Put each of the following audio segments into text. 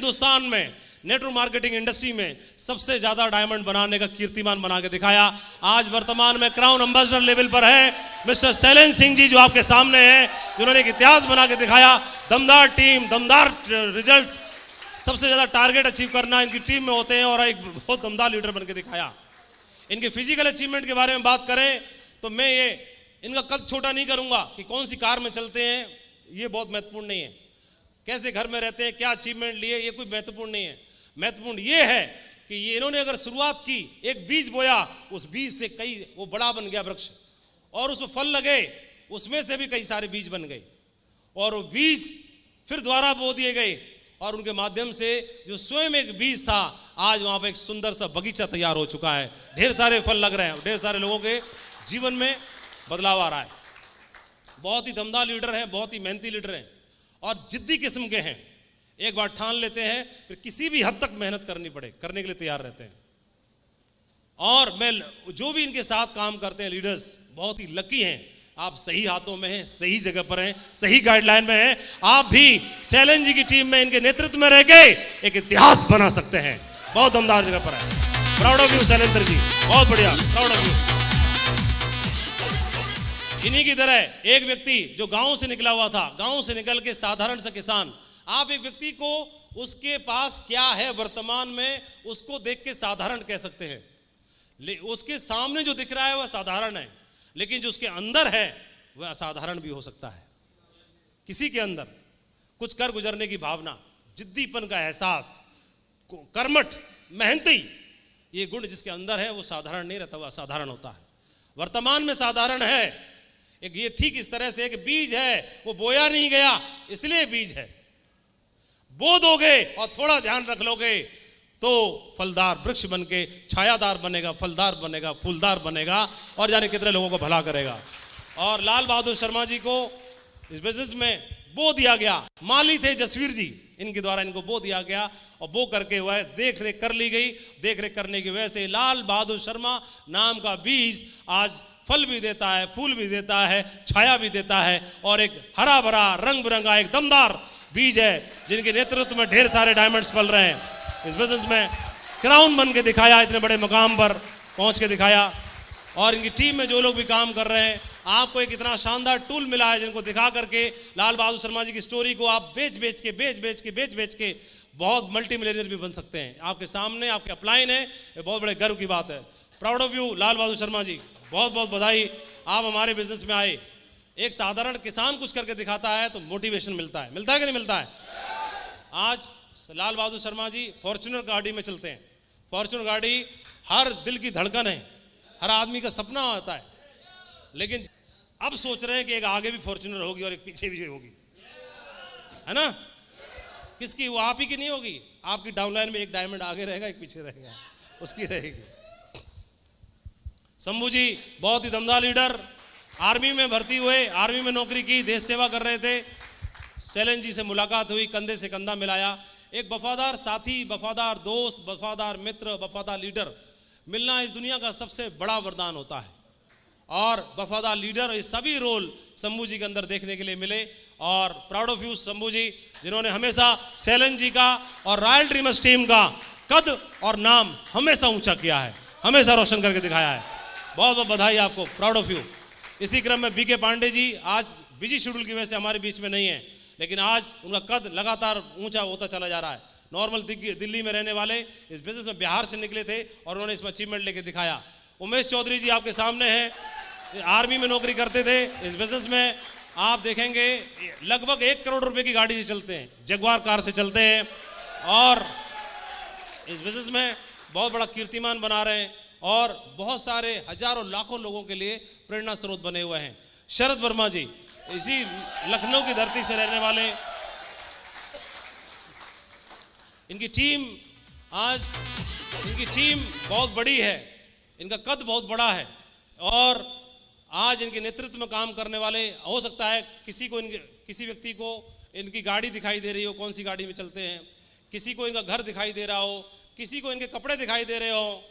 हिंदुस्तान में network marketing industry में सबसे ज्यादा डायमंड बनाने का कीर्तिमान बना के दिखाया। आज वर्तमान में क्राउन एम्बेसडर लेवल पर है मिस्टर शैलेंद्र सिंह जी, जो आपके सामने है, जिन्होंने एक इतिहास बना के दिखाया। दमदार टीम, दमदार रिजल्ट्स, सबसे ज्यादा टारगेट अचीव करना इनकी टीम में होते हैं और एक बहुत दमदार लीडर बन के दिखाया। इनके फिजिकल अचीवमेंट के बारे में बात करें तो मैं ये इनका कद छोटा नहीं करूंगा कि कौन सी कार में चलते हैं, ये बहुत महत्वपूर्ण नहीं है। कैसे घर में रहते हैं, क्या अचीवमेंट लिए, ये कोई महत्वपूर्ण नहीं है। महत्वपूर्ण ये है कि ये इन्होंने अगर शुरुआत की, एक बीज बोया, उस बीज से कई वो बड़ा बन गया वृक्ष और उसमें फल लगे, उसमें से भी कई सारे बीज बन गए और वो बीज फिर दोबारा बो दिए गए और उनके माध्यम से जो स्वयं एक बीज था, आज वहां पर एक सुंदर सा बगीचा तैयार हो चुका है। ढेर सारे फल लग रहे हैं, ढेर सारे लोगों के जीवन में बदलाव आ रहा है। बहुत ही दमदार लीडर हैं, बहुत ही मेहनती लीडर हैं और जिद्दी किस्म के हैं। एक बार ठान लेते हैं, फिर किसी भी हद तक मेहनत करनी पड़े, करने के लिए तैयार रहते हैं। और मैं जो भी इनके साथ काम करते हैं लीडर्स, बहुत ही लकी हैं। आप सही हाथों में हैं, सही जगह पर हैं, सही गाइडलाइन में हैं। आप भी शैलेंद्र जी की टीम में इनके नेतृत्व में रह के एक इतिहास बना सकते हैं। बहुत दमदार जगह पर है। Proud of you Shailendra ji, बहुत बढ़िया, प्राउड ऑफ यू। इन्हीं की तरह एक व्यक्ति जो गांव से निकला हुआ था, गांव से निकल के साधारण सा किसान, आप एक व्यक्ति को उसके पास क्या है वर्तमान में, उसको देख के साधारण कह सकते हैं। उसके सामने जो दिख रहा है वह साधारण है, लेकिन जो उसके अंदर है वह असाधारण भी हो सकता है। किसी के अंदर कुछ कर गुजरने की भावना, जिद्दीपन का एहसास, कर्मठ, मेहनती, ये गुण जिसके अंदर है वो साधारण नहीं रहता, वह असाधारण होता है। वर्तमान में साधारण है एक, ये ठीक इस तरह से एक बीज है, वो बोया नहीं गया इसलिए बीज है। बो दोगे और थोड़ा ध्यान रख लोगे तो फलदार वृक्ष बन के छायादार बनेगा, फलदार बनेगा, फूलदार बनेगा और जाने कितने लोगों को भला करेगा। और लाल बहादुर शर्मा जी को इस बिजनेस में बो दिया गया। माली थे जसवीर जी, इनके द्वारा इनको बो दिया गया और बो करके वह देख रेख कर ली गई। देख रेख करने की वजह से लाल बहादुर शर्मा नाम का बीज आज फल भी देता है, फूल भी देता है, छाया भी देता है और एक हरा भरा रंग बिरंगा एक दमदार बीज है, जिनके नेतृत्व में ढेर सारे डायमंड्स पल रहे हैं। इस बिजनेस में क्राउन बन के दिखाया, इतने बड़े मुकाम पर पहुंच के दिखाया। और इनकी टीम में जो लोग भी काम कर रहे हैं, आपको एक इतना शानदार टूल मिला है जिनको दिखा करके लाल बहादुर शर्मा जी की स्टोरी को आप बेच बेच के बहुत मल्टी मिलियनियर भी बन सकते हैं। आपके सामने आपके अपलाइन है, ये बहुत बड़े गर्व की बात है। Proud of you Lal Bahadur Sharma ji, बहुत बहुत बधाई, आप हमारे बिजनेस में आए। एक साधारण किसान कुछ करके दिखाता है तो मोटिवेशन मिलता है कि नहीं मिलता है। आज लाल बहादुर शर्मा जी फॉर्च्यूनर गाड़ी में चलते हैं। फॉर्च्यूनर गाड़ी हर दिल की धड़कन है, हर आदमी का सपना होता है, लेकिन अब सोच रहे हैं कि एक आगे भी फॉर्च्यूनर होगी और एक पीछे भी होगी, है ना। किसकी? वो आप ही की नहीं होगी, आपकी डाउनलाइन में एक डायमंड आगे रहेगा, एक पीछे रहेगा, उसकी रहेगी। शंभू जी बहुत ही दमदार लीडर, आर्मी में भर्ती हुए, आर्मी में नौकरी की, देश सेवा कर रहे थे। शैलेंद्र जी से मुलाकात हुई, कंधे से कंधा मिलाया। एक वफादार साथी, वफादार दोस्त, वफादार मित्र, वफादार लीडर मिलना इस दुनिया का सबसे बड़ा वरदान होता है। और वफादार लीडर, ये सभी रोल शंभू जी के अंदर देखने के लिए मिले। और प्राउड ऑफ यू शंभू जी, जिन्होंने हमेशा शैलेंद्र जी का और रॉयल ड्रीमर्स टीम का कद और नाम हमेशा ऊंचा किया है, हमेशा रोशन करके दिखाया है। बहुत बहुत बधाई आपको, प्राउड ऑफ यू। इसी क्रम में बीके पांडे जी आज बिजी शेड्यूल की वजह से हमारे बीच में नहीं है, लेकिन आज उनका कद लगातार ऊंचा होता चला जा रहा है। नॉर्मल दिल्ली में रहने वाले इस बिजनेस में बिहार से निकले थे और उन्होंने इसमें अचीवमेंट लेके दिखाया। उमेश चौधरी जी आपके सामने हैं, आर्मी में नौकरी करते थे। इस बिजनेस में आप देखेंगे लगभग 1 करोड़ रुपए की गाड़ी से चलते हैं, जगुआर कार से चलते हैं और इस बिजनेस में बहुत बड़ा कीर्तिमान बना रहे हैं और बहुत सारे हजारों लाखों लोगों के लिए प्रेरणा स्रोत बने हुए हैं। शरद वर्मा जी इसी लखनऊ की धरती से रहने वाले, इनकी टीम बहुत बड़ी है, इनका कद बहुत बड़ा है और आज इनके नेतृत्व में काम करने वाले, हो सकता है किसी व्यक्ति को इनकी गाड़ी दिखाई दे रही हो, कौन सी गाड़ी में चलते हैं, किसी को इनका घर दिखाई दे रहा हो, किसी को इनके कपड़े दिखाई दे रहे हो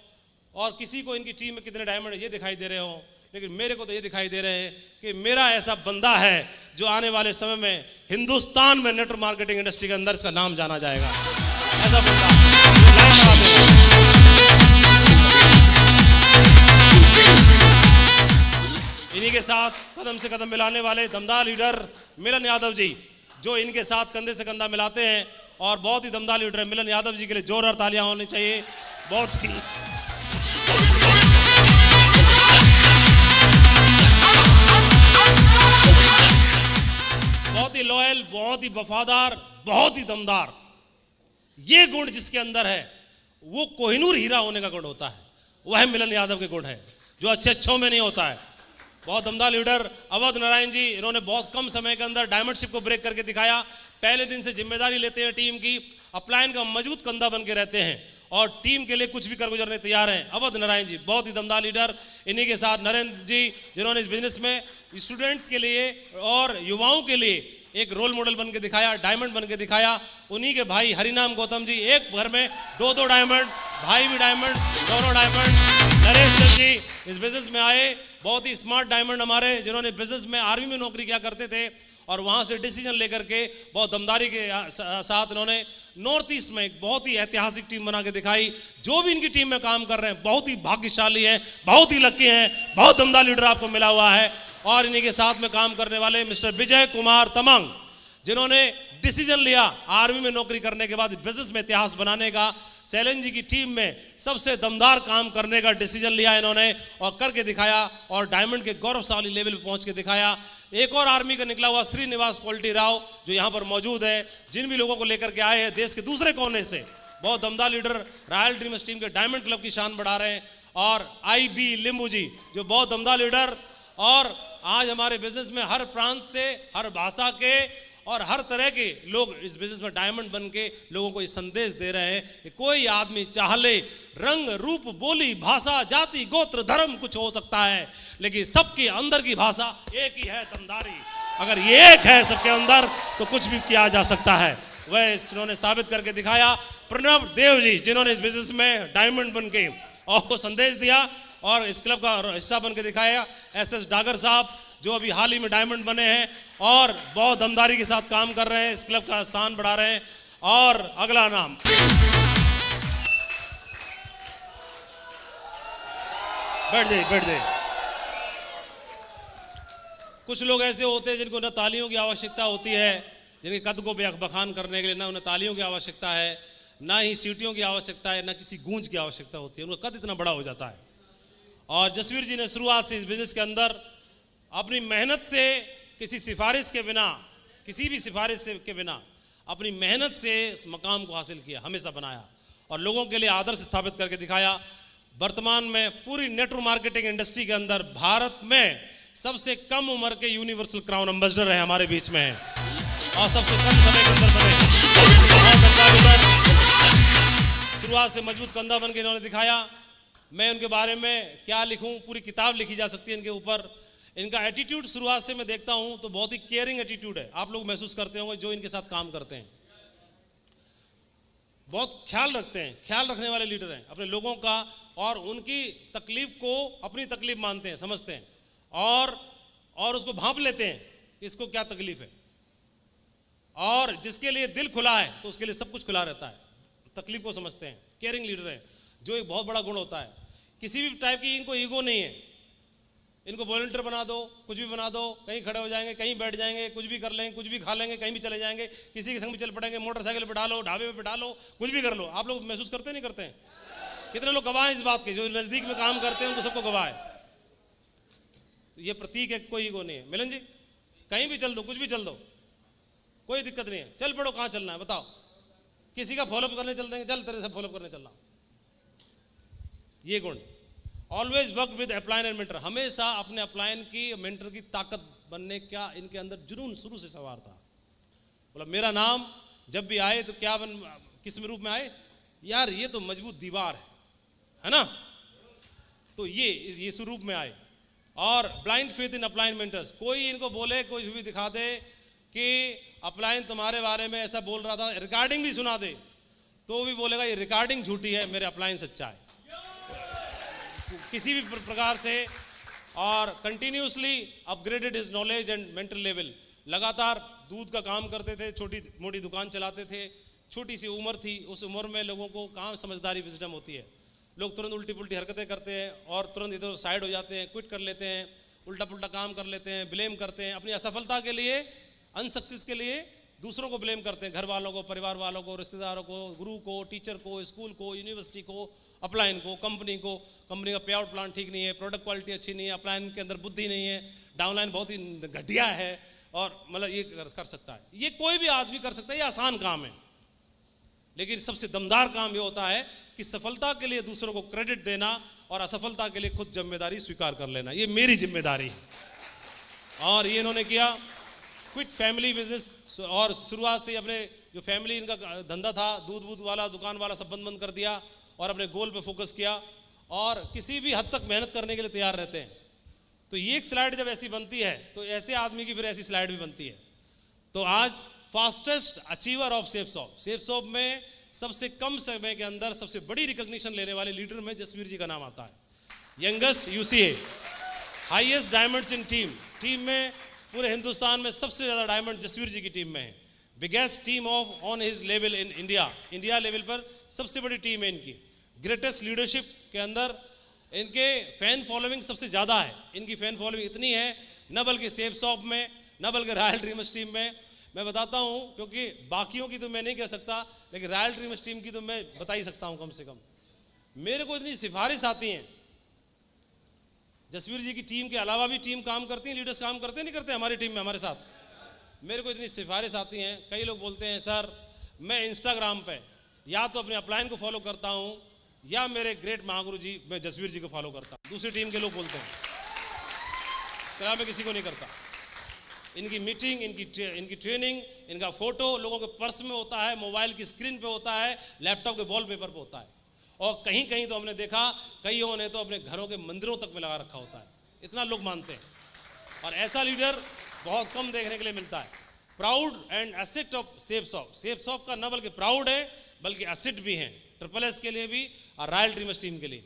और किसी को इनकी टीम में कितने डायमंड ये दिखाई दे रहे हो। लेकिन मेरे को तो ये दिखाई दे रहे हैं कि मेरा ऐसा बंदा है जो आने वाले समय में हिंदुस्तान में नेटवर्क मार्केटिंग इंडस्ट्री के अंदर इसका नाम जाना जाएगा। ऐसा बंदा इन्हीं के साथ कदम से कदम मिलाने वाले दमदार लीडर मिलन यादव जी, जो इनके साथ कंधे से कंधा मिलाते हैं और बहुत ही दमदार लीडर है। मिलन यादव जी के लिए जोरदार तालियां होनी चाहिए। बहुत ही लॉयल, बहुत ही वफादार, बहुत ही दमदार। ये गुण जिसके अंदर है वो कोहिनूर हीरा होने का गुण होता है, वह मिलन यादव के गुण है, जो अच्छों में नहीं होता है। बहुत दमदार लीडर अवध नारायण जी, इन्होंने बहुत कम समय के अंदर डायमंडशिप को ब्रेक करके दिखाया। पहले दिन से जिम्मेदारी लेते हैं टीम की, अपलाइन का मजबूत कंधा बन के रहते हैं और टीम के लिए कुछ भी कर गुजरने तैयार हैं। अवध नारायण जी बहुत ही दमदार लीडर। इन्हीं के साथ नरेंद्र जी, जिन्होंने इस बिजनेस में स्टूडेंट्स के लिए और युवाओं के लिए एक रोल मॉडल बन के दिखाया, डायमंड बन के दिखाया। उन्हीं के भाई हरिनाम गौतम जी, एक घर में दो डायमंड, भाई भी डायमंड, दोनों डायमंड। नरेश जी इस बिजनेस में आए, बहुत ही स्मार्ट डायमंड हमारे, जिन्होंने बिजनेस में आर्मी में नौकरी किया करते थे और वहां से डिसीजन लेकर के बहुत दमदारी के साथ इन्होंने नॉर्थ ईस्ट में एक बहुत ही ऐतिहासिक टीम बना के दिखाई। जो भी इनकी टीम में काम कर रहे हैं बहुत ही भाग्यशाली हैं, बहुत ही लकी हैं, बहुत दमदार लीडर आपको मिला हुआ है। और इन्हीं के साथ में काम करने वाले मिस्टर विजय कुमार तमंग, जिन्होंने डिसीजन लिया आर्मी में नौकरी करने के बाद बिजनेस में इतिहास बनाने का। सैलन जी की टीम में सबसे दमदार काम करने का डिसीजन लिया इन्होंने और करके दिखाया और डायमंड के गौरवशाली लेवल पे पहुंच के दिखाया। एक और आर्मी का निकला हुआ श्रीनिवास पोल्टी राव, जो यहाँ पर मौजूद है, जिन भी लोगों को लेकर के आए हैं देश के दूसरे कोने से, बहुत दमदार लीडर, रॉयल ड्रीमर्स टीम के डायमंड क्लब की शान बढ़ा रहे हैं। और IB लिंबू जी, जो बहुत दमदार लीडर, और आज हमारे बिजनेस में हर प्रांत से, हर भाषा के और हर तरह के लोग इस बिजनेस में डायमंड बन के लोगों को ये संदेश दे रहे हैं कि कोई आदमी चाहले रंग रूप बोली भाषा जाति गोत्र धर्म कुछ हो सकता है, लेकिन सबके अंदर की भाषा एक ही है, दमदारी। अगर ये एक है सबके अंदर तो कुछ भी किया जा सकता है। वह इन्होंने साबित करके दिखाया। प्रणव देव जी, जिन्होंने इस बिजनेस में डायमंड बन के और संदेश दिया और इस क्लब का हिस्सा बन के दिखाया। SS डागर साहब, जो अभी हाल ही में डायमंड बने हैं और बहुत दमदारी के साथ काम कर रहे हैं, इस क्लब का शान बढ़ा रहे हैं। और अगला नाम बैठ जाइए। कुछ लोग ऐसे होते हैं जिनको न तालियों की आवश्यकता होती है, जिनके कद को बखान करने के लिए ना उन्हें तालियों की आवश्यकता है, ना ही सीटियों की आवश्यकता है, ना किसी गूंज की आवश्यकता होती है, उनका कद इतना बड़ा हो जाता है। और जसवीर जी ने शुरुआत से इस बिजनेस के अंदर अपनी मेहनत से, किसी सिफारिश के बिना, किसी भी सिफारिश के बिना अपनी मेहनत से इस मकाम को हासिल किया, हमेशा बनाया और लोगों के लिए आदर्श स्थापित करके दिखाया। वर्तमान में पूरी नेटवर्क मार्केटिंग इंडस्ट्री के अंदर भारत में सबसे कम उम्र के यूनिवर्सल क्राउन एम्बेसडर है हमारे बीच में है और सबसे कम समय के अंदर बने। शुरुआत से मजबूत कंधा बन के इन्होंने दिखाया। मैं उनके बारे में क्या लिखूं, पूरी किताब लिखी जा सकती है इनके ऊपर। इनका एटीट्यूड शुरुआत से मैं देखता हूं तो बहुत ही केयरिंग एटीट्यूड है, आप लोग महसूस करते होंगे जो इनके साथ काम करते हैं। बहुत ख्याल रखते हैं, ख्याल रखने वाले लीडर हैं अपने लोगों का और उनकी तकलीफ को अपनी तकलीफ मानते हैं, समझते हैं और उसको भांप लेते हैं कि इसको क्या तकलीफ है। और जिसके लिए दिल खुला है तो उसके लिए सब कुछ खुला रहता है, तकलीफ को समझते हैं, केयरिंग लीडर है, जो एक बहुत बड़ा गुण होता है। किसी भी टाइप की इनको ईगो नहीं है, इनको वॉलंटियर बना दो, कुछ भी बना दो, कहीं खड़े हो जाएंगे, कहीं बैठ जाएंगे, कुछ भी कर लेंगे, कुछ भी खा लेंगे, कहीं भी चले जाएंगे, किसी के संग भी चल पड़ेंगे, मोटरसाइकिल पे बिठा लो, ढाबे पे बिठा लो, कुछ भी कर लो। आप लोग महसूस करते नहीं करते हैं? कितने लोग गवाह हैं इस बात के, जो नजदीक में काम करते हैं उनको सबको गवाह है। तो ये प्रतीक है, कोई ईगो नहीं है। मिलन जी, कहीं भी चल दो, कुछ भी चल दो, कोई दिक्कत नहीं है, चल पड़ो, कहाँ चलना है बताओ, किसी का फॉलोअप करने चल देंगे, चल तेरे से फॉलोअप करने चलना। ये गुण। Always work with upline and mentor, हमेशा अपने अपलाइन की मेंटर की ताकत बनने का इनके अंदर जुनून शुरू से सवार था। बोला मेरा नाम जब भी आए तो क्या किस रूप में आए, यार ये तो मजबूत दीवार है ना, तो ये स्वरूप में आए। और blind faith in upline mentors, कोई इनको बोले, कोई भी दिखा दे कि अपलाइन तुम्हारे बारे में ऐसा बोल रहा था, रिकॉर्डिंग भी सुना दे तो भी बोलेगा ये रिकॉर्डिंग झूठी है, मेरे अपलाइन सच्चा है, किसी भी प्रकार से। और continuously upgraded his knowledge and mental level. लगातार दूध का काम करते थे, छोटी मोटी दुकान चलाते थे, छोटी सी उम्र थी, उस उम्र में लोगों को कहाँ समझदारी विजडम होती है। लोग तुरंत उल्टी पुल्टी हरकतें करते हैं और तुरंत इधर साइड हो जाते हैं, क्विट कर लेते हैं, उल्टा पुल्टा काम कर लेते हैं, ब्लेम करते हैं अपनी असफलता के लिए, अनसक्सेस के लिए दूसरों को ब्लेम करते हैं, घर वालों को, परिवार वालों को, रिश्तेदारों को, गुरु को, टीचर को, स्कूल को, यूनिवर्सिटी को, अपलाइन को, कंपनी का पे आउट प्लान ठीक नहीं है, प्रोडक्ट क्वालिटी अच्छी नहीं है, अपलाइन के अंदर बुद्धि नहीं है, डाउनलाइन बहुत ही घटिया है, और मतलब ये कर सकता है, ये कोई भी आदमी कर सकता है, ये आसान काम है। लेकिन सबसे दमदार काम ये होता है कि सफलता के लिए दूसरों को क्रेडिट देना और असफलता के लिए खुद जिम्मेदारी स्वीकार कर लेना, ये मेरी जिम्मेदारी है। और ये इन्होंने किया, क्विट फैमिली बिजनेस, और शुरुआत से अपने जो फैमिली इनका धंधा था, दूध वूध वाला, दुकान वाला, सब बंद बंद कर दिया और अपने गोल पे फोकस किया और किसी भी हद तक मेहनत करने के लिए तैयार रहते हैं। तो ये एक स्लाइड जब ऐसी बनती है तो ऐसे आदमी की फिर ऐसी स्लाइड भी बनती है। तो आज फास्टेस्ट अचीवर ऑफ सेफ्सॉफ्ट में सबसे कम समय के अंदर सबसे बड़ी रिकॉग्निशन लेने वाले लीडर में जसवीर जी का नाम आता है। यंगेस्ट यूसीए, हाईएस्ट डायमंड्स इन टीम में पूरे हिंदुस्तान में सबसे ज़्यादा डायमंड जसवीर जी की टीम में है। Biggest team of on his level in India level पर सबसे बड़ी टीम है इनकी। ग्रेटेस्ट लीडरशिप के अंदर इनके फैन फॉलोइंग सबसे ज़्यादा है, इनकी फैन फॉलोइंग इतनी है न बल्कि सेफ्सॉफ्ट में, न बल्कि रॉयल ड्रीमर्स टीम में। मैं बताता हूँ क्योंकि बाकियों की तो मैं नहीं कह सकता, लेकिन रॉयल ड्रीमर्स टीम की तो मैं बता ही सकता हूँ। कम से कम मेरे को इतनी सिफारिश आती हैं, जसवीर जी की टीम के अलावा भी टीम काम करती है, लीडर्स काम करते नहीं करते हमारी टीम में हमारे साथ, मेरे को इतनी सिफारिश आती हैं। कई लोग बोलते हैं सर मैं इंस्टाग्राम पे या तो अपने अपलाइन को फॉलो करता हूँ या मेरे ग्रेट महागुरु जी मैं जसवीर जी को फॉलो करता हूँ। दूसरी टीम के लोग बोलते हैं, इसके अलावा मैं किसी को नहीं करता। इनकी मीटिंग, इनकी ट्रेनिंग, इनका फोटो लोगों के पर्स में होता है, मोबाइल की स्क्रीन पे होता है, लैपटॉप के वॉलपेपर पे होता है, और कहीं कहीं तो हमने देखा कईयों ने तो अपने घरों के मंदिरों तक में लगा रखा होता है, इतना लोग मानते हैं। और ऐसा लीडर बहुत कम देखने के लिए मिलता है। प्राउड एंड एसेट ऑफ सेफ्सॉफ्ट का न बल्कि प्राउड है बल्कि एसेट भी हैं, ट्रिपल एस के लिए भी और रॉयल ड्रीमर्स टीम के लिए।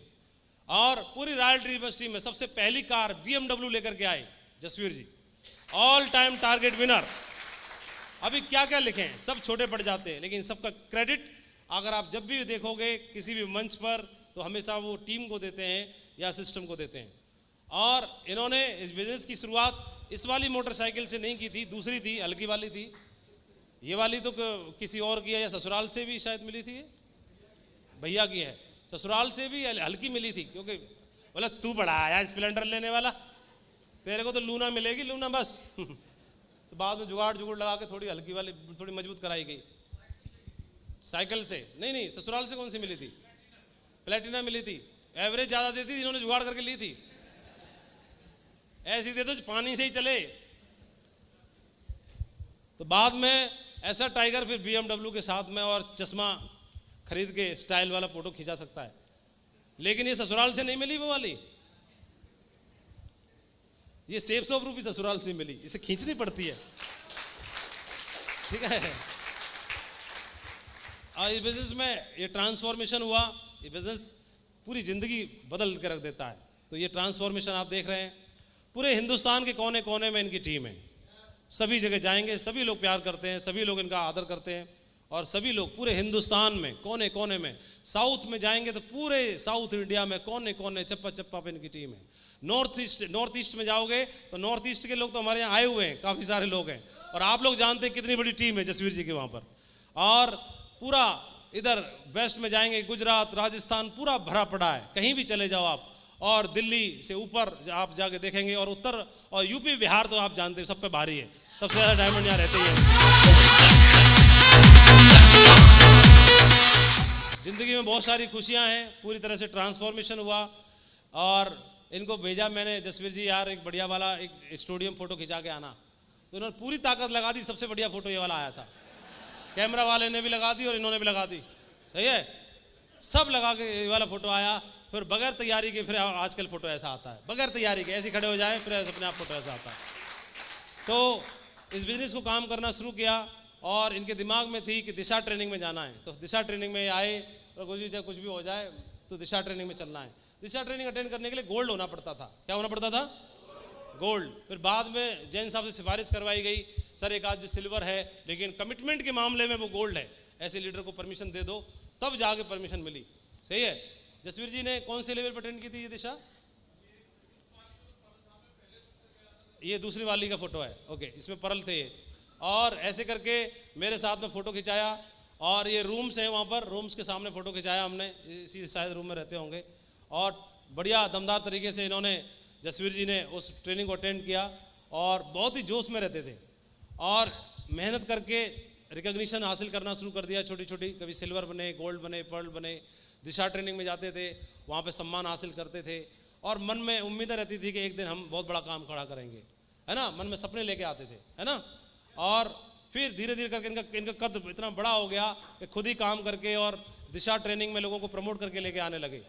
और पूरी रॉयल ड्रीमर्स टीम में सबसे पहली कार BMW लेकर के आए जसवीर जी, ऑल टाइम टारगेट विनर। अभी क्या क्या लिखे हैं, सब छोटे पड़ जाते हैं, लेकिन सबका क्रेडिट अगर आप जब भी देखोगे किसी भी मंच पर तो हमेशा वो टीम को देते हैं या सिस्टम को देते हैं। और इन्होंने इस बिजनेस की शुरुआत इस वाली मोटरसाइकिल से नहीं की थी, दूसरी थी, हल्की वाली थी। ये वाली तो किसी और की है, या ससुराल से भी शायद मिली थी, भैया की है, ससुराल से भी हल्की मिली थी, क्योंकि बोला तू बड़ा आया स्प्लेंडर लेने वाला, तेरे को तो लूना मिलेगी, लूना बस। तो बाद में जुगाड़ लगा के थोड़ी हल्की वाली थोड़ी मजबूत कराई गई साइकिल से। नहीं ससुराल से कौन सी मिली थी? प्लेटिना मिली थी, एवरेज ज़्यादा देती थी, इन्होंने जुगाड़ करके ली थी। ऐसी दे दो पानी से ही चले। तो बाद में ऐसा टाइगर फिर BMW के साथ में और चश्मा खरीद के स्टाइल वाला फोटो खींचा सकता है, लेकिन ये ससुराल से नहीं मिली वो वाली, ये सेफ्सॉफ्ट रूपी ससुराल से मिली, इसे खींचनी पड़ती है, ठीक है। और इस बिजनेस में ये ट्रांसफॉर्मेशन हुआ, ये बिजनेस पूरी जिंदगी बदल के रख देता है। तो ये ट्रांसफॉर्मेशन आप देख रहे हैं, पूरे हिंदुस्तान के कोने कोने में इनकी टीम है, सभी जगह जाएंगे, सभी लोग प्यार करते हैं, सभी लोग इनका आदर करते हैं, और सभी लोग पूरे हिंदुस्तान में कोने कोने में, साउथ में जाएंगे तो पूरे साउथ इंडिया में कोने कोने चप्पा चप्पा पे इनकी टीम है। नॉर्थ ईस्ट में जाओगे तो नॉर्थ ईस्ट के लोग तो हमारे यहाँ आए हुए हैं, काफ़ी सारे लोग हैं, और आप लोग जानते हैं कितनी बड़ी टीम है जसवीर जी की वहाँ पर। और पूरा इधर वेस्ट में जाएंगे, गुजरात, राजस्थान पूरा भरा पड़ा है, कहीं भी चले जाओ आप, और दिल्ली से ऊपर आप जाके देखेंगे, और उत्तर और यूपी बिहार तो आप जानते हैं सब पे भारी है, सबसे ज़्यादा डायमंड यहाँ रहते ही हैं। जिंदगी में बहुत सारी खुशियाँ हैं, पूरी तरह से ट्रांसफॉर्मेशन हुआ। और इनको भेजा मैंने, जसवीर जी यार एक बढ़िया वाला एक स्टूडियम फोटो खिंचा के आना, तो इन्होंने पूरी ताकत लगा दी, सबसे बढ़िया फोटो ये वाला आया था, कैमरा वाले ने भी लगा दी और इन्होंने भी लगा दी, सही है, सब लगा के ये वाला फोटो आया। फिर बगैर तैयारी के फिर आजकल फोटो ऐसा आता है, बगैर तैयारी के ऐसे खड़े हो जाए फिर अपने आप फोटो ऐसा आता है। तो इस बिजनेस को काम करना शुरू किया, और इनके दिमाग में थी कि दिशा ट्रेनिंग में जाना है, तो दिशा ट्रेनिंग में आए, और गुरु जी चाहे कुछ भी हो जाए तो दिशा ट्रेनिंग में चलना है। दिशा ट्रेनिंग अटेंड करने के लिए गोल्ड होना पड़ता था। क्या होना पड़ता था? गोल्ड। फिर बाद में जैन साहब से सिफारिश करवाई गई, सर एक आध जो सिल्वर है लेकिन कमिटमेंट के मामले में वो गोल्ड है, ऐसे लीडर को परमिशन दे दो, तब जाके परमिशन मिली। सही है। जसवीर जी ने कौन से लेवल पर अटेंड की थी ये दिशा? ये दूसरी वाली का फोटो है, ओके, इसमें परल थे ये। और ऐसे करके मेरे साथ में फोटो खिंचाया, और ये रूम्स हैं वहाँ पर, रूम्स के सामने फोटो खिंचाया हमने, इसी शायद रूम में रहते होंगे। और बढ़िया दमदार तरीके से इन्होंने, जसवीर जी ने उस ट्रेनिंग को अटेंड किया और बहुत ही जोश में रहते थे और मेहनत करके रिकग्निशन हासिल करना शुरू कर दिया। छोटी छोटी, कभी सिल्वर बने, गोल्ड बने, पर्ल बने। दिशा ट्रेनिंग में जाते थे, वहाँ पे सम्मान हासिल करते थे और मन में उम्मीदें रहती थी कि एक दिन हम बहुत बड़ा काम खड़ा करेंगे, है ना। मन में सपने लेके आते थे, है ना। और फिर धीरे धीरे करके इनका कद इतना बड़ा हो गया कि खुद ही काम करके और दिशा ट्रेनिंग में लोगों को प्रमोट करके लेके आने लगे।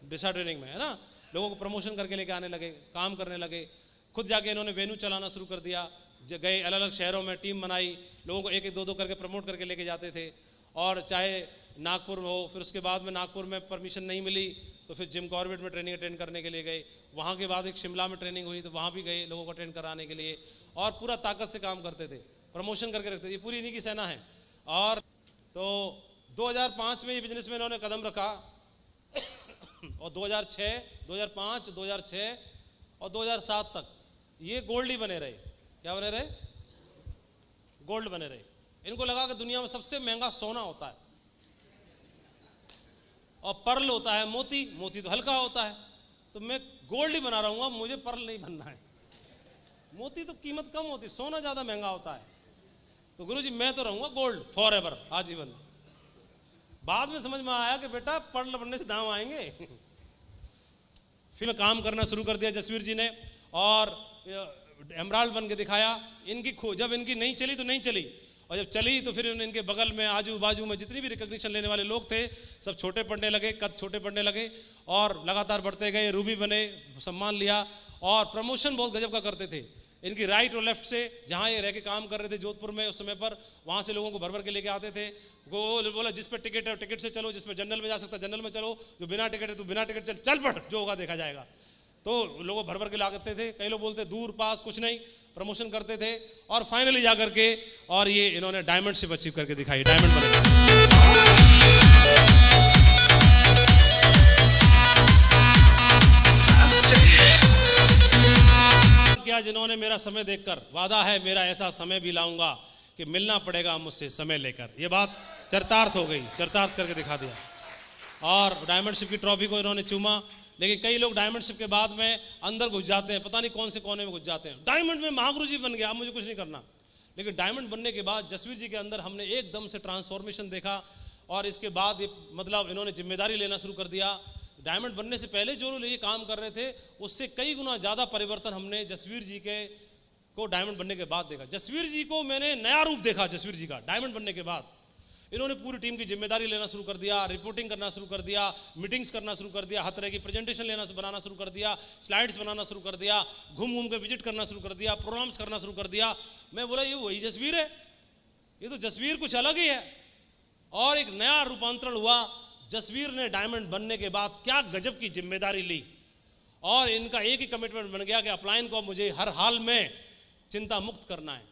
दिशा ट्रेनिंग में, है ना, लोगों को प्रमोशन करके लेके आने लगे, काम करने लगे। खुद जाके इन्होंने वेन्यू चलाना शुरू कर दिया, गए अलग अलग शहरों में, टीम बनाई, लोगों को एक एक दो दो करके प्रमोट करके लेके जाते थे। और चाहे नागपुर हो, फिर उसके बाद में नागपुर में परमिशन नहीं मिली तो फिर जिम कॉर्बेट में ट्रेनिंग अटेंड करने के लिए गए। वहाँ के बाद एक शिमला में ट्रेनिंग हुई तो वहाँ भी गए लोगों को अटेंड कराने के लिए, और पूरा ताकत से काम करते थे, प्रमोशन करके रखते थे। ये पूरी इन्हीं की सेना है। और तो 2005 में ये बिजनेस में इन्होंने कदम रखा और 2006, 2005, 2006 और 2007 तक ये गोल्ड ही बने रहे। क्या बने रहे? गोल्ड बने रहे। इनको लगा कि दुनिया में सबसे महंगा सोना होता है और पर्ल होता है, मोती। मोती तो हल्का होता है, तो मैं गोल्ड ही बना रहूंगा, मुझे पर्ल नहीं बनना है। मोती तो कीमत कम होती, सोना ज्यादा महंगा होता है। तो गुरुजी मैं तो रहूंगा गोल्ड फॉर एवर, आजीवन। बाद में समझ में आया कि बेटा पर्ल बनने से दाम आएंगे। फिर काम करना शुरू कर दिया जसवीर जी ने और एमराल्ड बन के दिखाया। इनकी जब इनकी नहीं चली तो नहीं चली, और जब चली तो फिर इनके बगल में आजू बाजू में जितनी भी रिकग्निशन लेने वाले लोग थे सब छोटे पड़ने लगे, कद छोटे पड़ने लगे और लगातार बढ़ते गए। रूबी बने, सम्मान लिया और प्रमोशन बहुत गजब का करते थे। इनकी राइट और लेफ्ट से, जहाँ ये रह के काम कर रहे थे जोधपुर में उस समय पर, वहाँ से लोगों को भर भर के लेके आते थे। बोला जिस पे टिकट है टिकट से चलो, जिस पे जनरल में जा सकता जनरल में चलो, जो बिना टिकट है तू बिना टिकट चल पड़, जो होगा देखा जाएगा। तो लोगों भर भर के ला करते थे। कई लोग बोलते दूर पास कुछ नहीं, प्रमोशन करते थे और फाइनली जा करके और ये इन्होंने डायमंड शिप अचीव करके दिखाई। डायमंड बने क्या, जिन्होंने मेरा समय देखकर, वादा है मेरा ऐसा समय भी लाऊंगा कि मिलना पड़ेगा मुझसे समय लेकर। ये बात चरितार्थ हो गई, चरितार्थ करके दिखा दिया। और डायमंड शिप की ट्रॉफी को इन्होंने चूमा। लेकिन कई लोग डायमंड शिप के बाद में अंदर घुस जाते हैं, पता नहीं कौन से कोने में घुस जाते हैं। डायमंड में महागुरु जी बन गया, अब मुझे कुछ नहीं करना। लेकिन डायमंड बनने के बाद जसवीर जी के अंदर हमने एकदम से ट्रांसफॉर्मेशन देखा और इसके बाद ये मतलब इन्होंने जिम्मेदारी लेना शुरू कर दिया। डायमंड बनने से पहले जो लोग ये काम कर रहे थे उससे कई गुना ज़्यादा परिवर्तन हमने जसवीर जी के को डायमंड बनने के बाद देखा। जसवीर जी को मैंने नया रूप देखा। जसवीर जी का डायमंड बनने के बाद इन्होंने पूरी टीम की जिम्मेदारी लेना शुरू कर दिया, रिपोर्टिंग करना शुरू कर दिया, मीटिंग्स करना शुरू कर दिया, हर तरह की प्रेजेंटेशन बनाना शुरू कर दिया, स्लाइड्स बनाना शुरू कर दिया, घूम घूम के विजिट करना शुरू कर दिया, प्रोग्राम्स करना शुरू कर दिया। मैं बोला ये वही जसवीर है, ये तो जसवीर कुछ अलग ही है। और एक नया रूपांतरण हुआ। जसवीर ने डायमंड बनने के बाद क्या गजब की जिम्मेदारी ली और इनका एक ही कमिटमेंट बन गया कि अपलाइन को मुझे हर हाल में चिंता मुक्त करना है,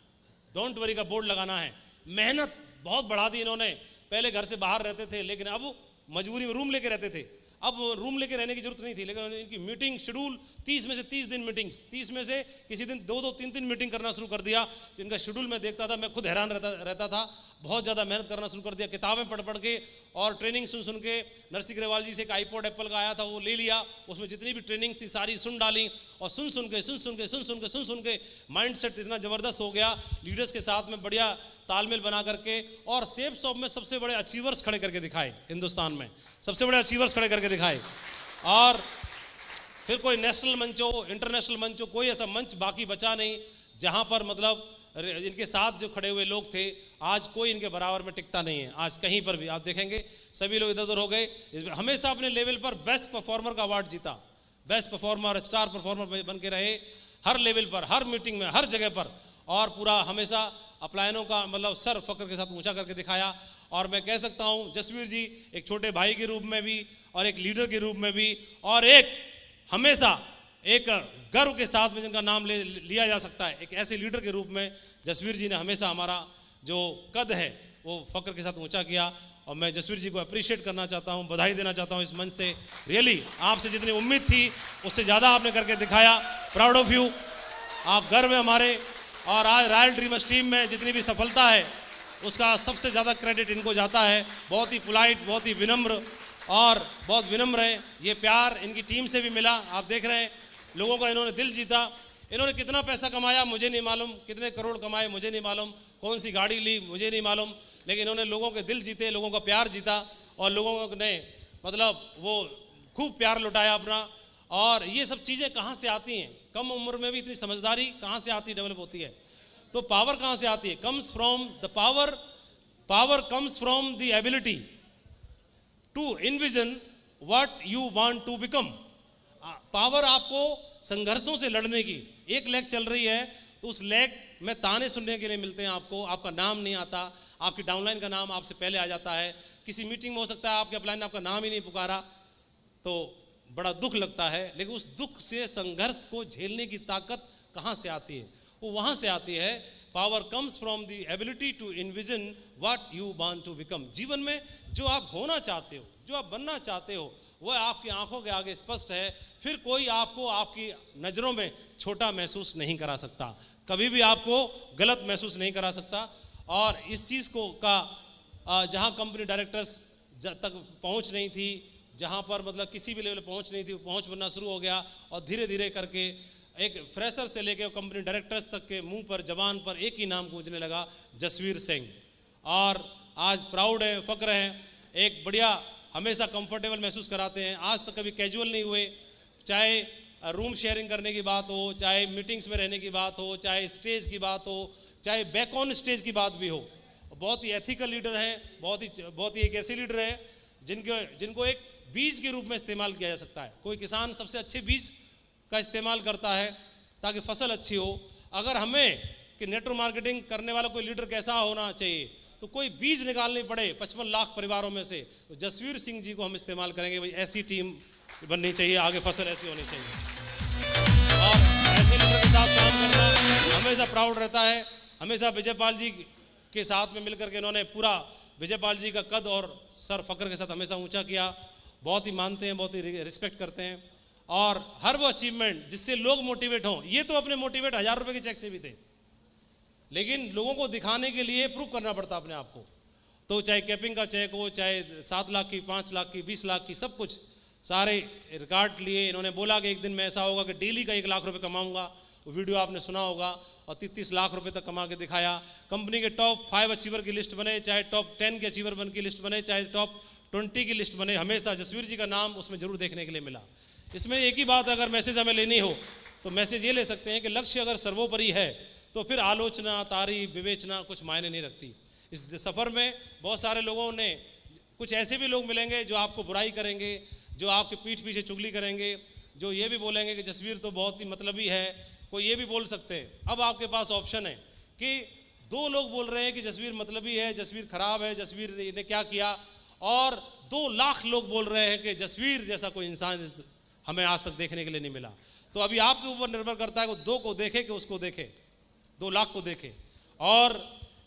डोंट वरी का बोर्ड लगाना है। मेहनत बहुत बढ़ा दी इन्होंने। पहले घर से बाहर रहते थे लेकिन अब मजबूरी में रूम लेके रहते थे। अब रूम लेके रहने की जरूरत नहीं थी, लेकिन इनकी मीटिंग शेड्यूल 30 में से 30 दिन मीटिंग्स, 30 में से किसी दिन 2-2, 3-3 मीटिंग करना शुरू कर दिया। इनका शेड्यूल मैं देखता था, मैं खुद हैरान रहता था। बहुत ज़्यादा मेहनत करना शुरू कर दिया, किताबें पढ़ पढ़ के और ट्रेनिंग सुन के। नरसी ग्रेवाल जी से एक आईपॉड एप्पल का आया था, वो ले लिया, उसमें जितनी भी ट्रेनिंग थी सारी सुन डाली और सुन के माइंड सेट इतना ज़बरदस्त हो गया। लीडर्स के साथ में बढ़िया तालमेल बना करके और सेफ शॉप में सबसे बड़े अचीवर्स खड़े करके दिखाए, हिंदुस्तान में सबसे बड़े अचीवर्स खड़े करके दिखाए। और फिर कोई नेशनल मंच हो, इंटरनेशनल मंच हो, कोई ऐसा मंच बाकी बचा नहीं जहां पर मतलब इनके साथ जो खड़े हुए लोग थे आज कोई इनके बराबर में टिकता नहीं है। आज कहीं पर भी आप देखेंगे सभी लोग इधर उधर हो गए। हमेशा अपने लेवल पर बेस्ट परफॉर्मर का अवार्ड जीता, बेस्ट परफॉर्मर, स्टार परफॉर्मर बन के रहे हर लेवल पर, हर मीटिंग में, हर जगह पर। और पूरा हमेशा अपलायनों का मतलब सर फकर के साथ ऊंचा करके दिखाया और मैं कह सकता हूं जसवीर जी एक छोटे भाई के रूप में भी और एक लीडर के रूप में भी और एक हमेशा एक गर्व के साथ में जिनका नाम लिया जा सकता है, एक ऐसे लीडर के रूप में जसवीर जी ने हमेशा हमारा जो कद है वो फक्र के साथ ऊंचा किया। और मैं जसवीर जी को अप्रिशिएट करना चाहता हूं, बधाई देना चाहता हूं इस मंच से। रियली आपसे जितनी उम्मीद थी उससे ज़्यादा आपने करके दिखाया। प्राउड ऑफ यू, आप गर्व है हमारे। और आज रॉयल ड्रीमर्स टीम में जितनी भी सफलता है उसका सबसे ज़्यादा क्रेडिट इनको जाता है। बहुत ही पोलाइट, बहुत ही विनम्र और बहुत विनम्र है। ये प्यार इनकी टीम से भी मिला। आप देख रहे हैं लोगों का इन्होंने दिल जीता। इन्होंने कितना पैसा कमाया मुझे नहीं मालूम, कितने करोड़ कमाए मुझे नहीं मालूम, कौन सी गाड़ी ली मुझे नहीं मालूम, लेकिन इन्होंने लोगों के दिल जीते, लोगों का प्यार जीता और लोगों ने मतलब वो खूब प्यार लुटाया अपना। और ये सब चीज़ें कहाँ से आती हैं? कम उम्र में भी इतनी समझदारी कहाँ से आती, डेवलप होती है? तो पावर कहाँ से आती है? Comes from the power comes from the ability to envision what you want to become. Power आपको संघर्षों से लड़ने की, एक लेग चल रही है तो उस लेग में ताने सुनने के लिए मिलते हैं आपको, आपका नाम नहीं आता, आपकी डाउनलाइन का नाम आपसे पहले आ जाता है। किसी मीटिंग में हो सकता है आपके अपलाइन ने आपका नाम ही नहीं पुकारा, तो बड़ा दुख लगता है। लेकिन उस दुख से संघर्ष को झेलने की ताकत कहाँ से आती है? वो वहाँ से आती है। Power comes from the ability to envision what you want to become. जीवन में जो आप होना चाहते हो, जो आप बनना चाहते हो, वह आपकी आंखों के आगे स्पष्ट है। फिर कोई आपको आपकी नज़रों में छोटा महसूस नहीं करा सकता, कभी भी आपको गलत महसूस नहीं करा सकता। और इस चीज़ को का जहाँ कंपनी डायरेक्टर्स तक पहुँच नहीं थी, जहाँ पर मतलब किसी भी लेवल पहुँच नहीं थी, पहुँच बनना शुरू हो गया। और धीरे धीरे करके एक फ्रेशर से लेकर कंपनी डायरेक्टर्स तक के मुंह पर, जबान पर एक ही नाम गूंजने लगा, जसवीर सिंह। और आज प्राउड है, फक्र है, एक बढ़िया हमेशा कंफर्टेबल महसूस कराते हैं। आज तक कभी कैजुअल नहीं हुए, चाहे रूम शेयरिंग करने की बात हो, चाहे मीटिंग्स में रहने की बात हो, चाहे स्टेज की बात हो, चाहे बैक ऑन स्टेज की बात भी हो। बहुत ही एथिकल लीडर हैं, बहुत ही एक ऐसे लीडर हैं जिनको एक बीज के रूप में इस्तेमाल किया जा सकता है। कोई किसान सबसे अच्छे बीज का इस्तेमाल करता है ताकि फसल अच्छी हो। अगर हमें कि नेटवर्क मार्केटिंग करने वाला कोई लीडर कैसा होना चाहिए, तो कोई बीज निकालने पड़े 55 लाख परिवारों में से, तो जसवीर सिंह जी को हम इस्तेमाल करेंगे। भाई ऐसी टीम बननी चाहिए, आगे फसल ऐसी होनी चाहिए और ऐसे लीडर के साथ काम करना हमेशा प्राउड रहता है। हमेशा विजयपाल जी के साथ में मिलकर के इन्होंने पूरा विजयपाल जी का कद और सर फक्र के साथ हमेशा ऊंचा किया। बहुत ही मानते हैं, बहुत ही रिस्पेक्ट करते हैं और हर वो अचीवमेंट जिससे लोग मोटिवेट हों। ये तो अपने मोटिवेट 1000 रुपये के चेक से भी थे, लेकिन लोगों को दिखाने के लिए प्रूव करना पड़ता अपने आप को। तो चाहे कैपिंग का चेक हो, चाहे 7 लाख की, 5 लाख की, 20 लाख की, सब कुछ सारे रिकॉर्ड लिए। इन्होंने बोला कि एक दिन में ऐसा होगा कि डेली का 1 लाख रुपए कमाऊंगा। वो वीडियो आपने सुना होगा और 33 लाख रुपए तक कमा के दिखाया। कंपनी के टॉप 5 अचीवर की लिस्ट बने, चाहे टॉप 10 के अचीवर बन की लिस्ट बने, चाहे टॉप 20 की लिस्ट बने, हमेशा जसवीर जी का नाम उसमें जरूर देखने के लिए मिला। इसमें एक ही बात, अगर मैसेज हमें लेनी हो तो मैसेज ये ले सकते हैं कि लक्ष्य अगर सर्वोपरि है तो फिर आलोचना, तारीफ, विवेचना कुछ मायने नहीं रखती। इस सफ़र में बहुत सारे लोगों ने, कुछ ऐसे भी लोग मिलेंगे जो आपको बुराई करेंगे, जो आपके पीठ पीछे चुगली करेंगे, जो ये भी बोलेंगे कि जसवीर तो बहुत ही मतलबी है। कोई ये भी बोल सकते हैं। अब आपके पास ऑप्शन है कि 2 लोग बोल रहे हैं कि जसवीर मतलबी है, जसवीर खराब है, जसवीर ने क्या किया, और 2 लाख लोग बोल रहे हैं कि जसवीर जैसा कोई इंसान हमें आज तक देखने के लिए नहीं मिला। तो अभी आपके ऊपर निर्भर करता है कि 2 को देखे कि उसको देखे, 2 लाख को देखे। और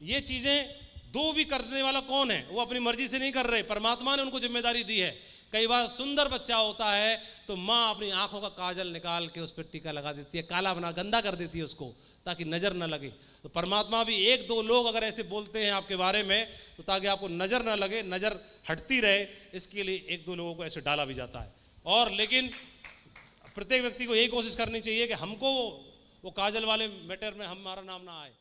ये चीज़ें 2 भी करने वाला कौन है? वो अपनी मर्जी से नहीं कर रहे, परमात्मा ने उनको जिम्मेदारी दी है। कई बार सुंदर बच्चा होता है तो माँ अपनी आंखों का काजल निकाल के उस पर टीका लगा देती है, काला बना, गंदा कर देती है उसको, ताकि नज़र न लगे। तो परमात्मा भी 1-2 लोग अगर ऐसे बोलते हैं आपके बारे में तो ताकि आपको नज़र न लगे, नज़र हटती रहे, इसके लिए 1-2 लोगों को ऐसे डाला भी जाता है। और लेकिन प्रत्येक व्यक्ति को यही कोशिश करनी चाहिए कि हमको वो काजल वाले मैटर में हमारा नाम ना आए।